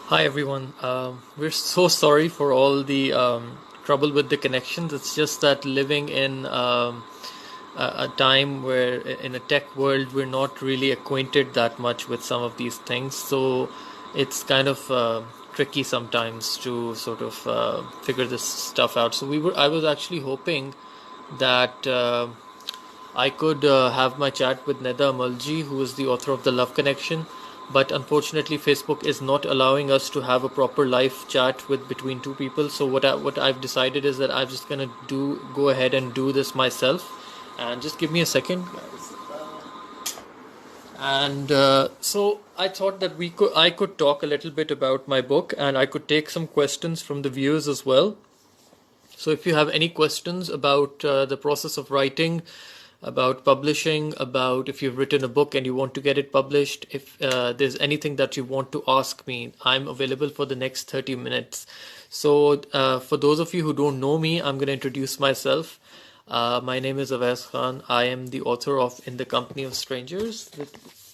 Hi everyone. We're so sorry for all the trouble with the connections. It's just that living in a time where in a tech world we're not really acquainted that much with some of these things. So it's kind of tricky sometimes to sort of figure this stuff out. So I was actually hoping that I could have my chat with Neda Amalji, who is the author of The Love Connection, but unfortunately, Facebook is not allowing us to have a proper live chat with between two people. So what I've decided is that I'm just gonna go ahead and do this myself, and just give me a second, guys. And so I thought that I could talk a little bit about my book, and I could take some questions from the viewers as well. So if you have any questions about the process of writing, about publishing, about if you've written a book and you want to get it published, if there's anything that you want to ask me, I'm available for the next 30 minutes. So for those of you who don't know me, I'm going to introduce myself. My name is Awais Khan. I am the author of In the Company of Strangers.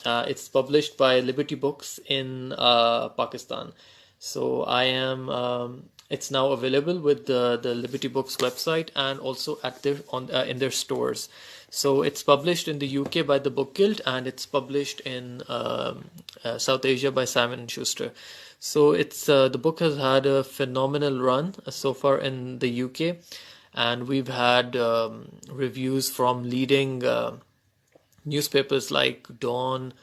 It's published by Liberty Books in Pakistan. So I am. It's now available with the Liberty Books website and also at their on in their stores. So it's published in the UK by the Book Guild, and it's published in South Asia by Simon and Schuster. So it's the book has had a phenomenal run so far in the UK, and we've had reviews from leading newspapers like Dawn,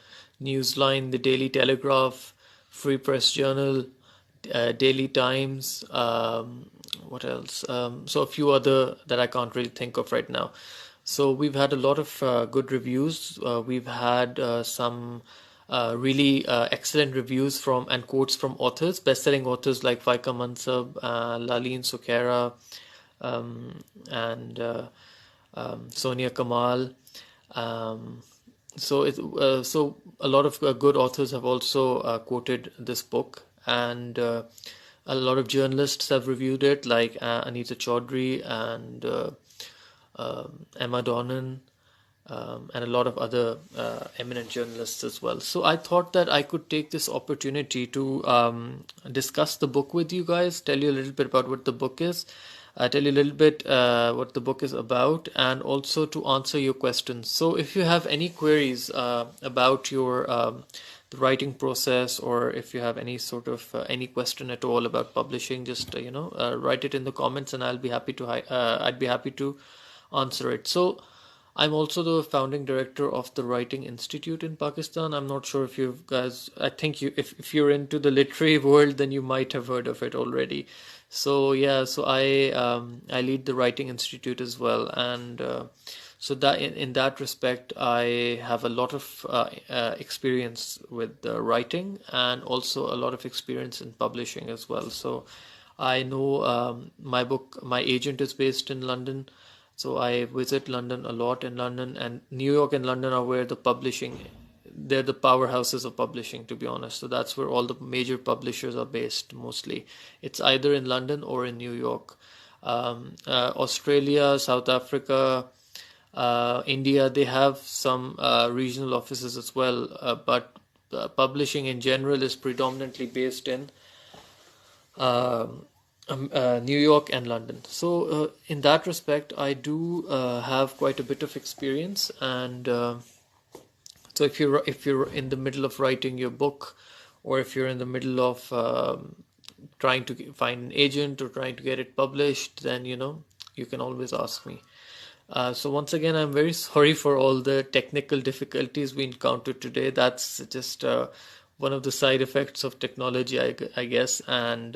Newsline, the Daily Telegraph, Free Press Journal, Daily Times, what else? So a few other that I can't really think of right now. So we've had a lot of good reviews. We've had some really excellent reviews from and quotes from authors, best-selling authors like Faika Mansab, Laleen Sukera, and Sonia Kamal. Um, so a lot of good authors have also quoted this book, and a lot of journalists have reviewed it, like Anita Chaudhry and Emma Donnan, and a lot of other eminent journalists as well. So I thought that I could take this opportunity to discuss the book with you guys, tell you a little bit about what the book is, tell you a little bit what the book is about, and also to answer your questions. So if you have any queries about your the writing process, or if you have any sort of any question at all about publishing, just write it in the comments, and I'd be happy to answer it. So I'm also the founding director of the Writing Institute in Pakistan. I'm not sure if you guys, I think if you're into the literary world, then you might have heard of it already. So yeah, so I lead the Writing Institute as well, and so that in that respect, I have a lot of experience with writing, and also a lot of experience in publishing as well. So I know my agent is based in London. So I visit London a lot in London, and New York and London are where they're the powerhouses of publishing, to be honest. So that's where all the major publishers are based mostly. It's either in London or in New York. Australia, South Africa, India, they have some regional offices as well, but publishing in general is predominantly based in New York and London. So in that respect, I do have quite a bit of experience, and so if you're in the middle of writing your book, or if you're in the middle of trying to find an agent or trying to get it published, then you can always ask me. So once again, I'm very sorry for all the technical difficulties we encountered today. That's just one of the side effects of technology, I guess. And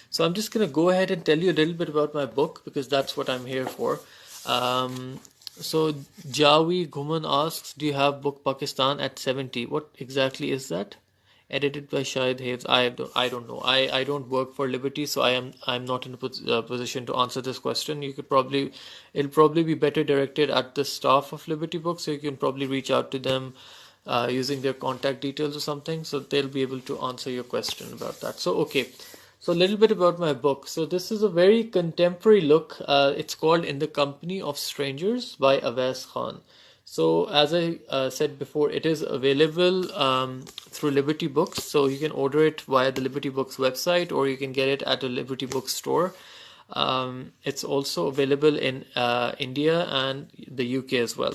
so I'm just going to go ahead and tell you a little bit about my book, because that's what I'm here for. So Jawi Guman asks, do you have book Pakistan at 70? What exactly is that? Edited by Shahid Haves. I don't know. I don't work for Liberty, so I'm not in a position to answer this question. It'll probably be better directed at the staff of Liberty Books, so you can probably reach out to them using their contact details or something, so they'll be able to answer your question about that. So okay, so a little bit about my book. So this is a very contemporary look. It's called In the Company of Strangers by Awais Khan. So as I said before, it is available through Liberty Books. So you can order it via the Liberty Books website, or you can get it at a Liberty Books store. It's also available in India and the UK as well.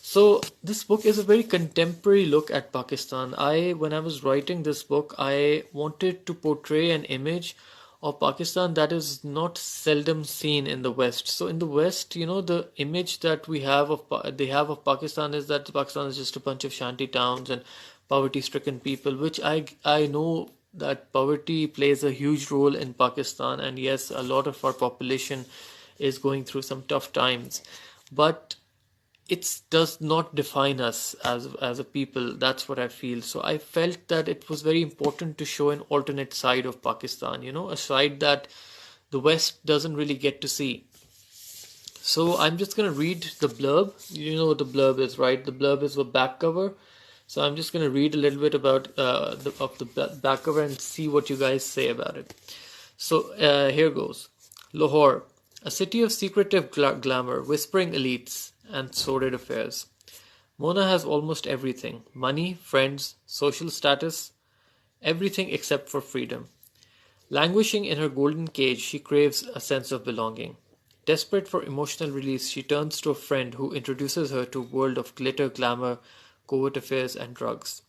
So this book is a very contemporary look at Pakistan. When I was writing this book, I wanted to portray an image of Pakistan that is not seldom seen in the West. So in the West, the image that they have of Pakistan is that Pakistan is just a bunch of shanty towns and poverty-stricken people, which I know that poverty plays a huge role in Pakistan, and yes, a lot of our population is going through some tough times, but it does not define us as a people. That's what I feel. So I felt that it was very important to show an alternate side of Pakistan, a side that the West doesn't really get to see. So I'm just going to read the blurb. You know what the blurb is, right? The blurb is the back cover. So I'm just going to read a little bit about the back cover and see what you guys say about it. So here goes. Lahore, a city of secretive glamour, whispering elites, and sordid affairs. Mona has almost everything: money, friends, social status, everything except for freedom. Languishing in her golden cage, she craves a sense of belonging. Desperate for emotional release, she turns to a friend who introduces her to a world of glitter, glamour, covert affairs, and drugs.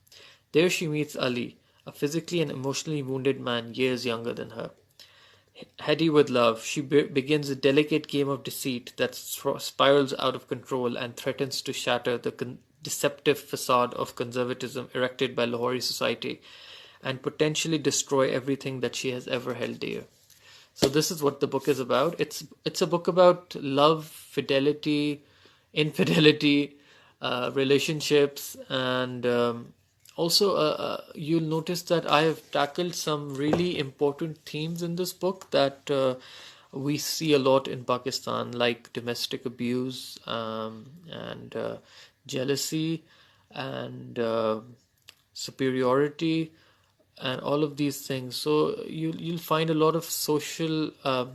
There she meets Ali, a physically and emotionally wounded man years younger than her. Heady with love, she begins a delicate game of deceit that spirals out of control and threatens to shatter the deceptive facade of conservatism erected by Lahori society and potentially destroy everything that she has ever held dear. So this is what the book is about. It's a book about love, fidelity, infidelity, relationships, and also you'll notice that I have tackled some really important themes in this book that we see a lot in Pakistan, like domestic abuse, and jealousy, and superiority, and all of these things. So you'll find a lot of social.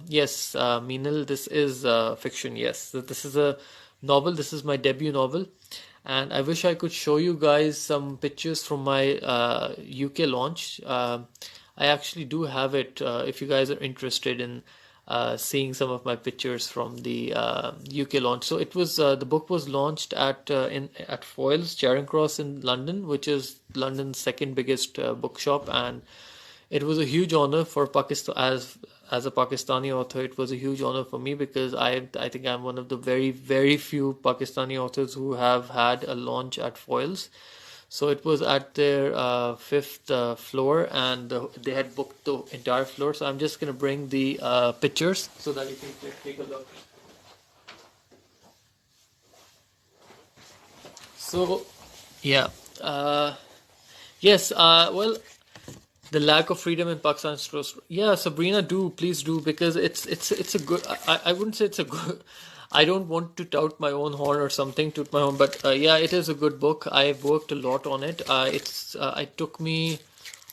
Yes, Meenal, this is fiction. Yes, this is a novel. This is my debut novel, and I wish I could show you guys some pictures from my UK launch. I actually do have it. If you guys are interested in seeing some of my pictures from the UK launch. So it was the book was launched at Foyles, Charing Cross in London, which is London's second biggest bookshop, and it was a huge honor for Pakistan as a Pakistani author. It was a huge honor for me because I think I'm one of the very few Pakistani authors who have had a launch at Foyles. So it was at their fifth floor, and they had booked the entire floor. So I'm just going to bring the pictures so that you can take a look. So, yeah. Yes, well, the lack of freedom in Pakistan is close. Yeah, Sabrina, please do, because it's a good. I wouldn't say it's a good. I don't want to tout my own horn or something, toot my horn, but yeah, it is a good book. I've worked a lot on it. It took me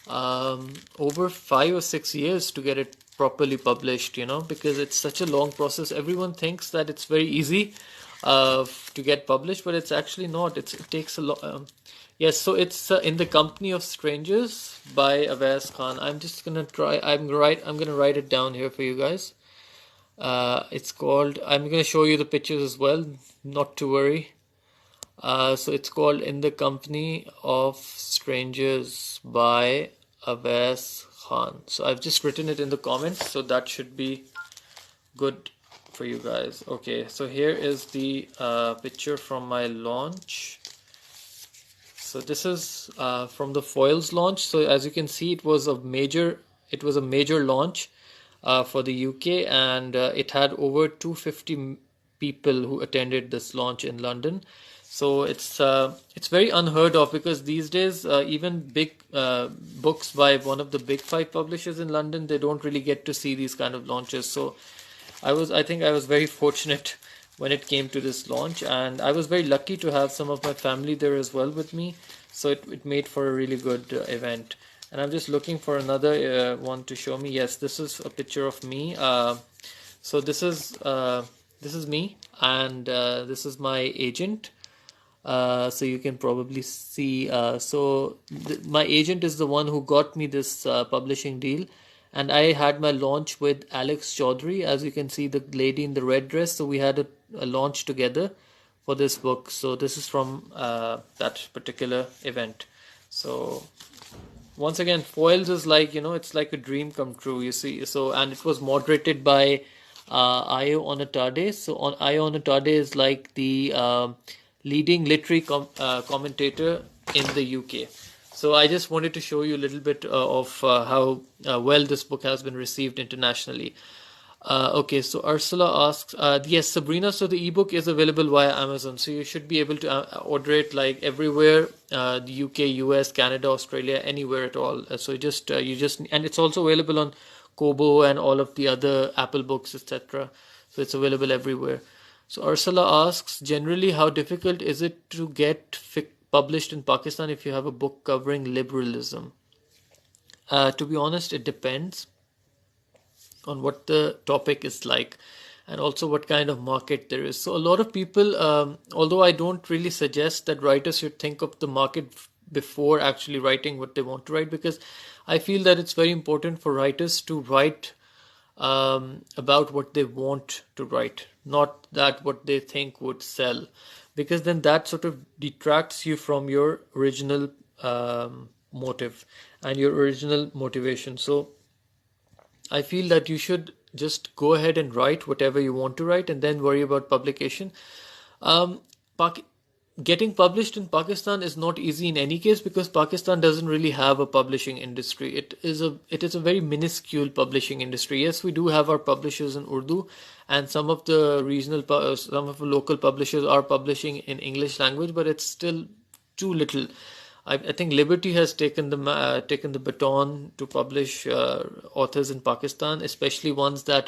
over 5 or 6 years to get it properly published, because it's such a long process. Everyone thinks that it's very easy to get published, but it's actually not. It takes a lot. Yes, so it's In the Company of Strangers by Awais Khan. I'm just gonna try. I'm gonna write it down here for you guys. It's called. I'm gonna show you the pictures as well. Not to worry. So it's called In the Company of Strangers by Awais Khan. So I've just written it in the comments, so that should be good for you guys. Okay, so here is the picture from my launch. So this is from the Foyles launch. So as you can see, it was a major launch for the UK, and it had over 250 people who attended this launch in London. So it's very unheard of, because these days even big books by one of the big five publishers in London, they don't really get to see these kind of launches. So I think I was very fortunate when it came to this launch, and I was very lucky to have some of my family there as well with me. So it made for a really good event. And I'm just looking for another one to show me. Yes, this is a picture of me. So this is me, and this is my agent. So you can probably see. My agent is the one who got me this publishing deal, and I had my launch with Alex Chaudhary, as you can see, the lady in the red dress. So we had a launch together for this book. So this is from that particular event. So once again, foils is like, it's like a dream come true, you see. So, and it was moderated by Ayo Onatade. So on Ayo Onatade is like the leading literary commentator in the UK. So I just wanted to show you a little bit of how well this book has been received internationally. Okay, so Ursula asks, yes, Sabrina, so the ebook is available via Amazon, so you should be able to order it like everywhere, the UK, US, Canada, Australia, anywhere at all. So and it's also available on Kobo and all of the other Apple books, etc. So it's available everywhere. So Ursula asks, generally, how difficult is it to get published in Pakistan if you have a book covering liberalism? To be honest, it depends on what the topic is like and also what kind of market there is. So a lot of people, although I don't really suggest that writers should think of the market before actually writing what they want to write, because I feel that it's very important for writers to write about what they want to write, not that what they think would sell, because then that sort of detracts you from your original motive and your original motivation. So I feel that you should just go ahead and write whatever you want to write and then worry about publication. Um, Getting published in Pakistan is not easy in any case, because Pakistan doesn't really have a publishing industry. It is a very minuscule publishing industry. Yes, we do have our publishers in Urdu, and some of the some of the local publishers are publishing in English language, but it's still too little. I think Liberty has taken the baton to publish authors in Pakistan, especially ones that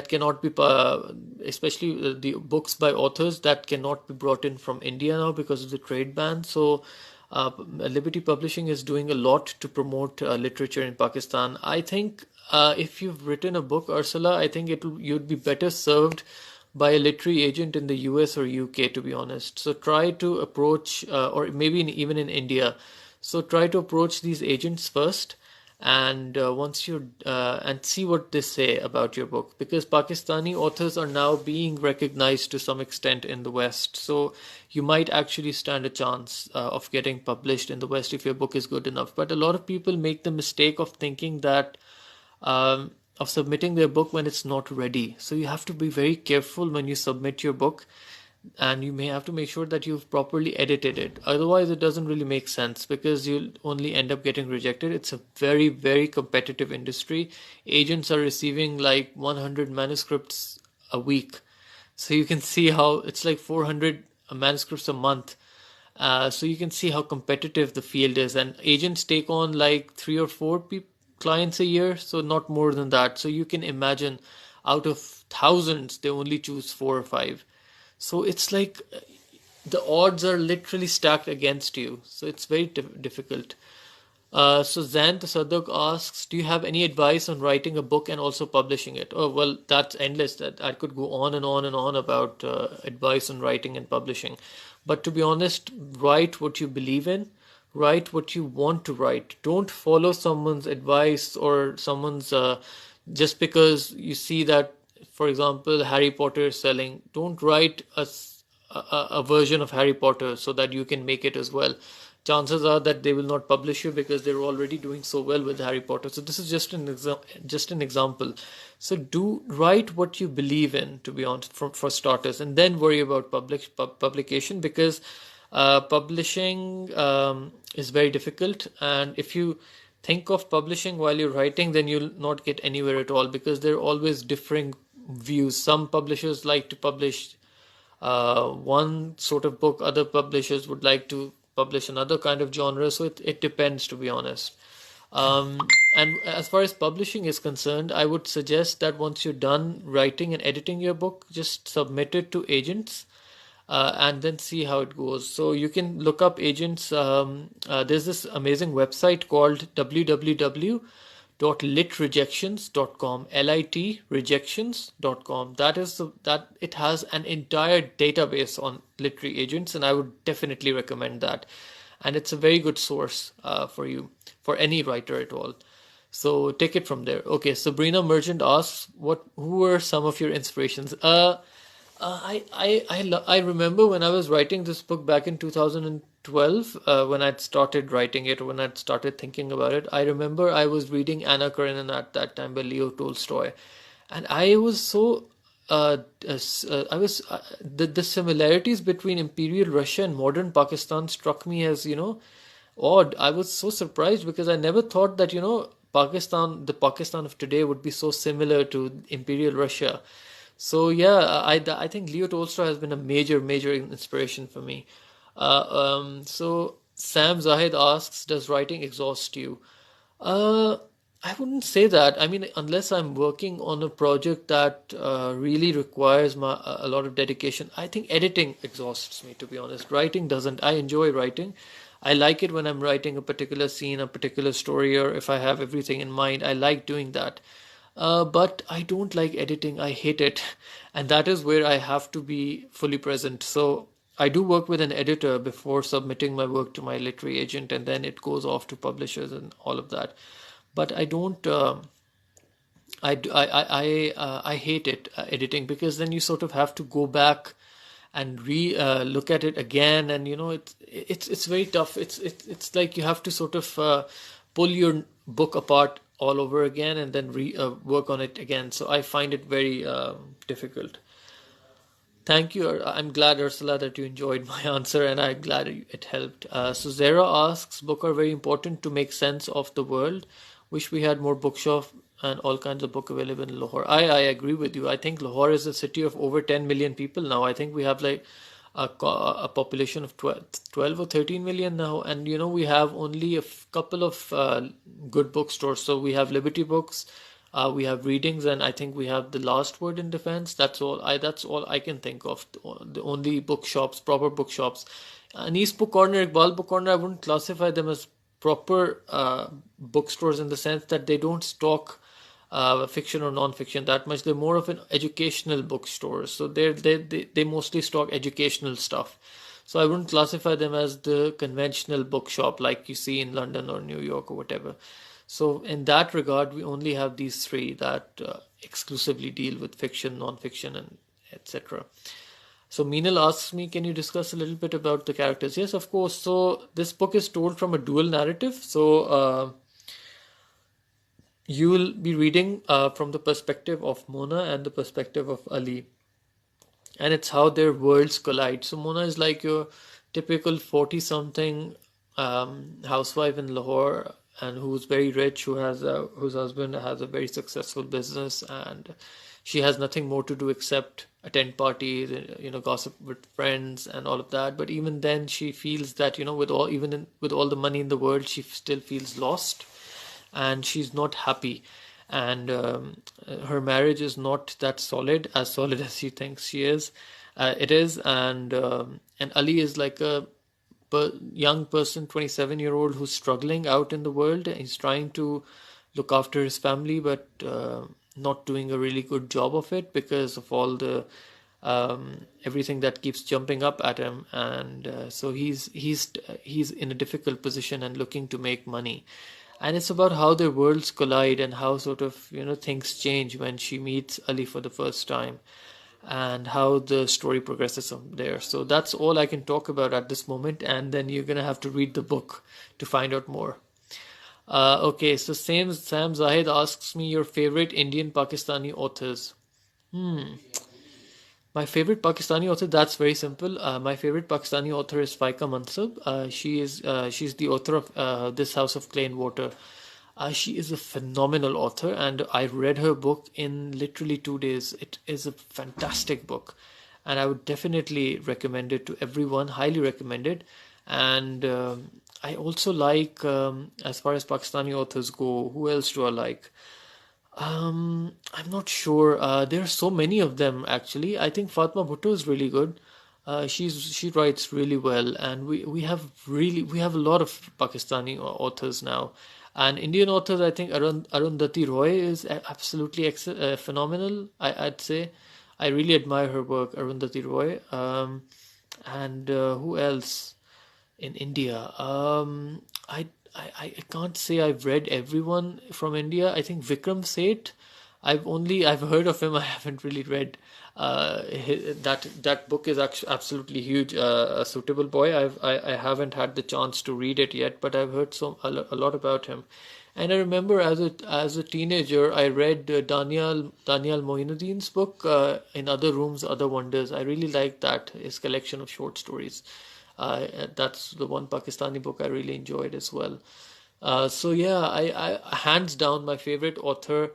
cannot be, especially the books by authors that cannot be brought in from India now because of the trade ban. So Liberty Publishing is doing a lot to promote literature in Pakistan. I think if you've written a book, Ursula, I think you'd be better served by a literary agent in the US or UK, to be honest. So try to approach, or maybe even in India. So try to approach these agents first, and once you and see what they say about your book, because Pakistani authors are now being recognized to some extent in the West. So you might actually stand a chance of getting published in the West if your book is good enough. But a lot of people make the mistake of thinking that of submitting their book when it's not ready. So you have to be very careful when you submit your book, and you may have to make sure that you've properly edited it. Otherwise, it doesn't really make sense, because you'll only end up getting rejected. It's a very, very competitive industry. Agents are receiving like 100 manuscripts a week. So you can see how it's like 400 manuscripts a month. So you can see how competitive the field is, and agents take on like 3 or 4 clients a year, so not more than that. So you can imagine, out of thousands, they only choose 4 or 5. So it's like the odds are literally stacked against you. So it's very difficult. So Zan Tasadduk asks, do you have any advice on writing a book and also publishing it? Oh, well, that's endless. That I could go on and on and on about advice on writing and publishing. But to be honest, write what you believe in. Write what you want to write. Don't follow someone's advice or someone's just because you see that, for example, Harry Potter is selling. Don't write a version of Harry Potter so that you can make it as well. Chances are that they will not publish you because they're already doing so well with Harry Potter. So this is just an example. So do write what you believe in, to be honest, for starters, and then worry about publication, because publishing is very difficult. And if you think of publishing while you're writing, then you'll not get anywhere at all, because there are always differing views. Some publishers like to publish one sort of book, other publishers would like to publish another kind of genre. So it depends, to be honest. And as far as publishing is concerned, I would suggest that once you're done writing and editing your book, just submit it to agents and then see how it goes. So you can look up agents. There's this amazing website called www litrejections.com, litrejections.com. That it has an entire database on literary agents, and I would definitely recommend that. And it's a very good source for you, for any writer at all. So take it from there. Okay, Sabrina Merchant asks, who were some of your inspirations? I remember when I was writing this book back in 2012, when I'd started writing it, when I'd started thinking about it. I remember I was reading Anna Karenina at that time by Leo Tolstoy, and I was so I was the similarities between Imperial Russia and modern Pakistan struck me as, odd. I was so surprised because I never thought that, the Pakistan of today would be so similar to Imperial Russia. So yeah, I think Leo Tolstoy has been a major inspiration for me. So Sam Zahid asks, does writing exhaust you? Uh, I wouldn't say that. I mean, unless I'm working on a project that really requires a lot of dedication, I think editing exhausts me, to be honest. Writing doesn't. I enjoy writing. I like it when I'm writing a particular scene, a particular story, or if I have everything in mind. I like doing that. But I don't like editing. I hate it. And that is where I have to be fully present. So I do work with an editor before submitting my work to my literary agent, and then it goes off to publishers and all of that. But I don't. I hate it, editing, because then you sort of have to go back and re look at it again, and it's very tough. It's like you have to sort of pull your book apart all over again and then work on it again. So I find it very difficult. Thank you. I'm glad, Ursula, that you enjoyed my answer, and I'm glad it helped. So Zara asks, books are very important to make sense of the world. Wish we had more bookshop and all kinds of book available in Lahore. I agree with you. I think Lahore is a city of over 10 million people now. I think we have like a population of 12 or 13 million now, and we have only a couple of good bookstores. So we have Liberty Books, we have Readings, and I think we have The Last Word in Defense. That's all I can think of. The only bookshops, proper bookshops. Anis Book Corner, Iqbal Book Corner, I wouldn't classify them as proper bookstores in the sense that they don't stock fiction or non-fiction that much. They're more of an educational bookstore, so they mostly stock educational stuff. So I wouldn't classify them as the conventional bookshop like you see in London or New York or whatever. So in that regard, we only have these three that exclusively deal with fiction, non-fiction, and etc. So Meenal asks me, can you discuss a little bit about the characters? Yes, of course. So this book is told from a dual narrative. So you will be reading from the perspective of Mona and the perspective of Ali. And it's how their worlds collide. So Mona is like your typical 40-something housewife in Lahore, and who's very rich, whose husband has a very successful business, and she has nothing more to do except attend parties, gossip with friends and all of that. But even then, she feels that with all the money in the world, she still feels lost, and she's not happy, and her marriage is not that solid as she thinks it is, and Ali is like a young person, 27-year-old, who's struggling out in the world. He's trying to look after his family, but not doing a really good job of it because of all the everything that keeps jumping up at him, and so he's in a difficult position and looking to make money. And it's about how their worlds collide and how sort of things change when she meets Ali for the first time, and how the story progresses from there. So that's all I can talk about at this moment, and then you're gonna have to read the book to find out more. Okay, so Sam Zahid asks me your favorite Indian Pakistani authors. My favorite Pakistani author, that's very simple. My favorite Pakistani author is Faika Mansab. She's the author of This House of Clay and Water. She is a phenomenal author, and I read her book in literally 2 days. It is a fantastic book, and I would definitely recommend it to everyone, highly recommend it. And I also like, as far as Pakistani authors go, who else do I like? I'm not sure. There are so many of them actually. I think Fatma Bhutto is really good. She writes really well, and we have a lot of Pakistani authors now. And Indian authors, I think Arundhati Roy is absolutely phenomenal. I'd say I really admire her work, Arundhati Roy. And who else in India? I can't say I've read everyone from India. I think Vikram Seth. I've heard of him. I haven't really read. That book is actually absolutely huge. A Suitable Boy. I haven't had the chance to read it yet, but I've heard a lot about him. And I remember as a teenager, I read Daniel Moinuddin's book, In Other Rooms, Other Wonders. I really liked that, his collection of short stories. That's the one Pakistani book I really enjoyed as well. So yeah, I hands down my favorite author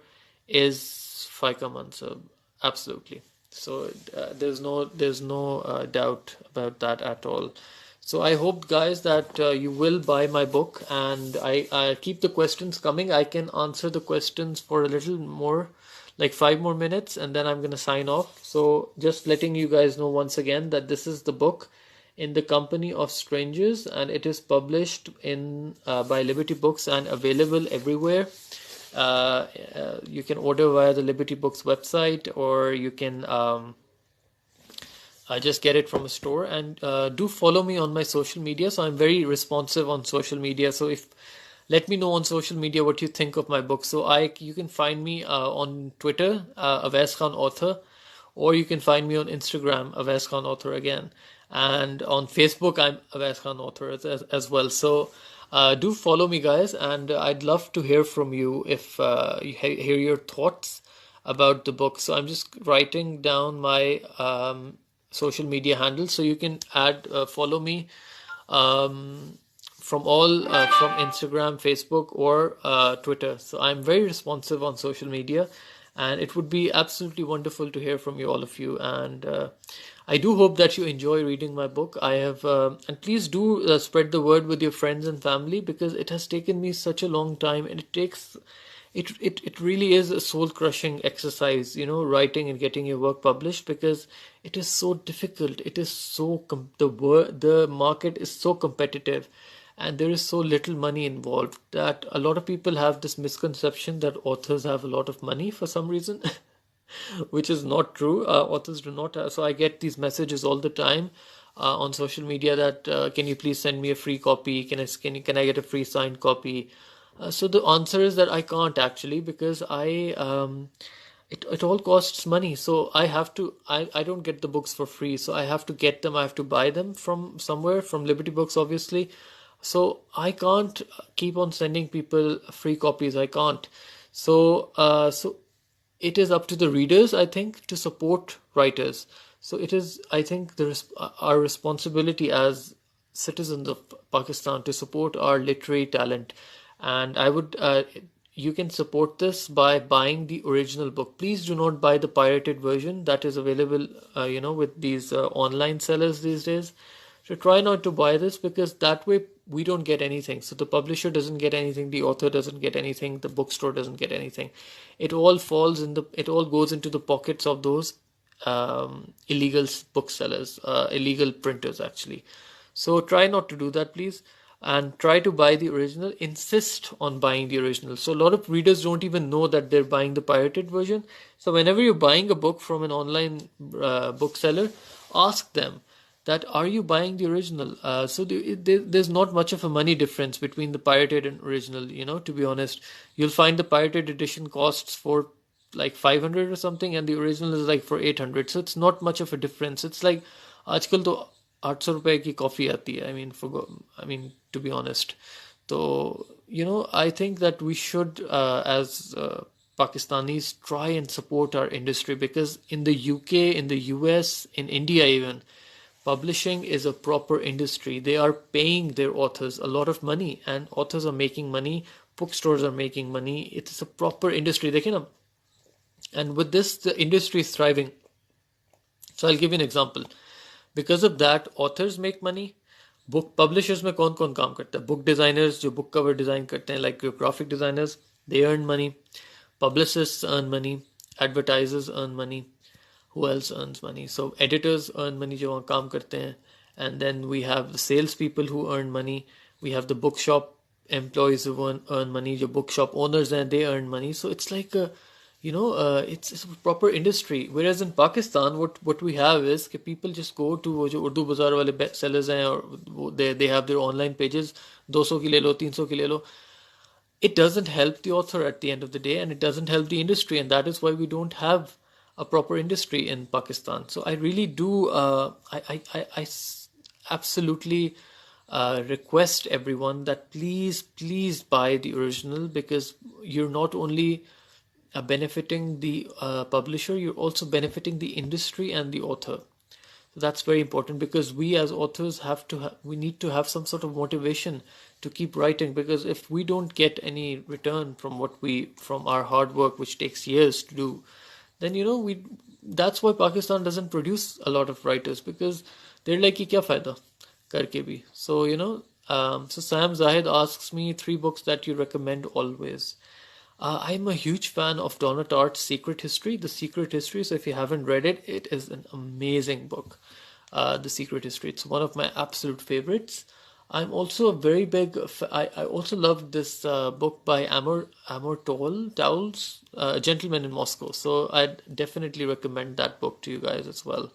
is Faika Mansur, absolutely. So there's no doubt about that at all. So I hope, guys, that you will buy my book, and I keep the questions coming. I can answer the questions for a little more, like 5 more minutes, and then I'm gonna sign off. So just letting you guys know once again that this is the book, In the Company of Strangers, and it is published in by Liberty Books and available everywhere. You can order via the Liberty Books website, or you can just get it from a store. And do follow me on my social media. So I'm very responsive on social media. So if let me know on social media what you think of my book. So you can find me on Twitter, Awais Khan Author, or you can find me on Instagram, Awais Khan Author again, and on Facebook I'm Awais Khan Author as well. So do follow me, guys, and I'd love to hear from you if you hear your thoughts about the book. So I'm just writing down my social media handles, so you can follow me from Instagram, Facebook, or Twitter. So I'm very responsive on social media, and it would be absolutely wonderful to hear from all of you. And I do hope that you enjoy reading my book. And please do spread the word with your friends and family, because it has taken me such a long time, and it really is a soul crushing exercise, writing and getting your work published, because it is so difficult. It is the market is so competitive, and there is so little money involved, that a lot of people have this misconception that authors have a lot of money for some reason, which is not true. Authors do not have. So I get these messages all the time on social media that can you please send me a free copy? Can I get a free signed copy? So the answer is that I can't, actually, because it all costs money. So I don't get the books for free. So I have to get them. I have to buy them from somewhere, from Liberty Books, obviously. So I can't keep on sending people free copies. I can't. So it is up to the readers, I think, to support writers. So it is, I think, our responsibility as citizens of Pakistan to support our literary talent. And you can support this by buying the original book. Please do not buy the pirated version that is available, with these online sellers these days. So try not to buy this, because that way we don't get anything. So the publisher doesn't get anything, the author doesn't get anything, the bookstore doesn't get anything. It all goes into the pockets of those illegal booksellers, illegal printers, actually. So try not to do that, please, and try to buy the original. Insist on buying the original. So a lot of readers don't even know that they're buying the pirated version. So whenever you're buying a book from an online bookseller, ask them that, are you buying the original? So there's not much of a money difference between the pirated and original, to be honest. You'll find the pirated edition costs for like 500 or something, and the original is like for 800. So it's not much of a difference. It's like आजकल तो 800 रुपए की coffee आती है. I mean, to be honest. So, I think that we should, as Pakistanis, try and support our industry, because in the UK, in the US, in India even, publishing is a proper industry. They are paying their authors a lot of money, and authors are making money. Bookstores are making money. It's a proper industry. And with this, the industry is thriving. So I'll give you an example. Because of that, authors make money. Book publishers में कौन कौन काम करता है? Book designers जो book cover design करते हैं, like graphic designers, they earn money. Publicists earn money. Advertisers earn money. Who else earns money? So editors earn money जो काम करते हैं. And then we have the salespeople who earn money. We have the bookshop employees who earn money, your bookshop owners, and they earn money. So it's like a, it's a proper industry. Whereas in Pakistan, what we have is that people just go to वो जो Urdu Bazaar वाले bestsellers हैं, और they have their online pages, 200 की ले लो, 300 की ले लो. It doesn't help the author at the end of the day, and it doesn't help the industry, and that is why we don't have a proper industry in Pakistan. So I really do, absolutely request everyone that please buy the original, because you're not only benefiting the publisher, you're also benefiting the industry and the author. So that's very important, because we as authors we need to have some sort of motivation to keep writing, because if we don't get any return from our hard work, which takes years to do, then that's why Pakistan doesn't produce a lot of writers, because they're like कि क्या फायदा करके भी. So so Sam Zahid asks me 3 books that you recommend always. I'm a huge fan of Donna Tartt's Secret History, The Secret History. So if you haven't read it, it is an amazing book, The Secret History. It's one of my absolute favorites. I'm also a very big. I also love this book by Amor Towles, Gentleman in Moscow. So I'd definitely recommend that book to you guys as well.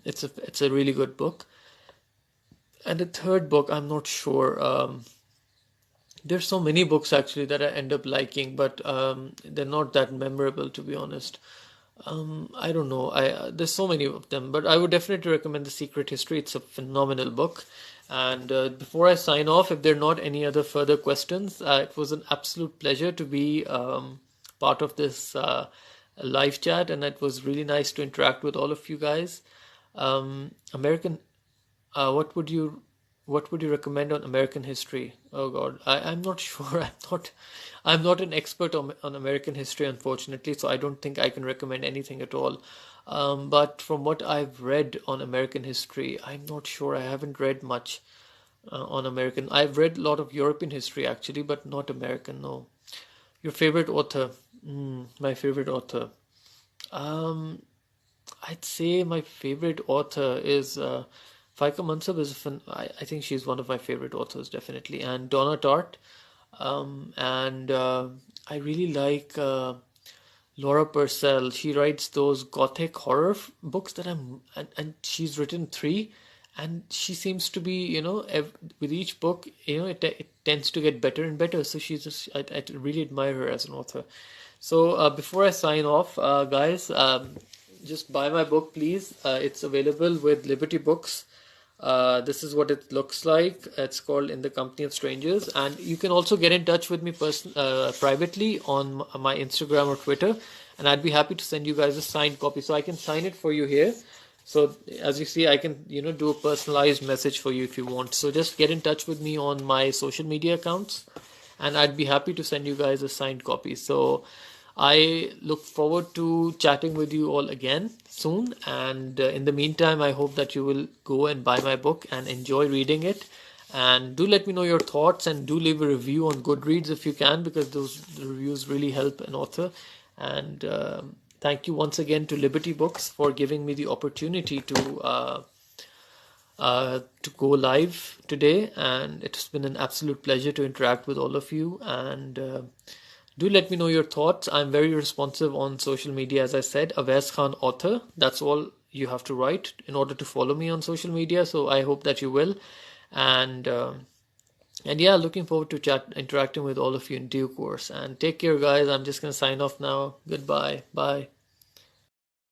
It's a really good book. And the third book, I'm not sure. There's so many books actually that I end up liking, but they're not that memorable, to be honest. I don't know. There's so many of them, but I would definitely recommend The Secret History. It's a phenomenal book. And before I sign off, if there are not any other further questions, it was an absolute pleasure to be part of this live chat, and it was really nice to interact with all of you guys. American, what would you recommend on American history? Oh God, I'm not sure. I'm not an expert on American history, unfortunately, so I don't think I can recommend anything at all. But from what I've read on American history, I'm not sure. I haven't read much on American. I've read a lot of European history actually, but not American. No. Your favorite author? My favorite author. I'd say my favorite author is Faika Mansab I think she's one of my favorite authors, definitely. And Donna Tartt. And I really like Laura Purcell. She writes those gothic horror books and she's written 3, and she seems to be, with each book, it tends to get better and better. So I really admire her as an author. So before I sign off, guys, just buy my book, please. It's available with Liberty Books. This is what it looks like. It's called In the Company of Strangers, and you can also get in touch with me privately on my Instagram or Twitter, and I'd be happy to send you guys a signed copy. So I can sign it for you here. So as you see, I can do a personalized message for you if you want. So just get in touch with me on my social media accounts, and I'd be happy to send you guys a signed copy. So I look forward to chatting with you all again soon, and in the meantime, I hope that you will go and buy my book and enjoy reading it. And do let me know your thoughts, and do leave a review on Goodreads if you can, because those reviews really help an author. And thank you once again to Liberty Books for giving me the opportunity to go live today, and it's been an absolute pleasure to interact with all of you. And do let me know your thoughts. I'm very responsive on social media, as I said. Awais Khan author. That's all you have to write in order to follow me on social media. So I hope that you will. And yeah, looking forward to interacting with all of you in due course. And take care, guys. I'm just gonna sign off now. Goodbye. Bye.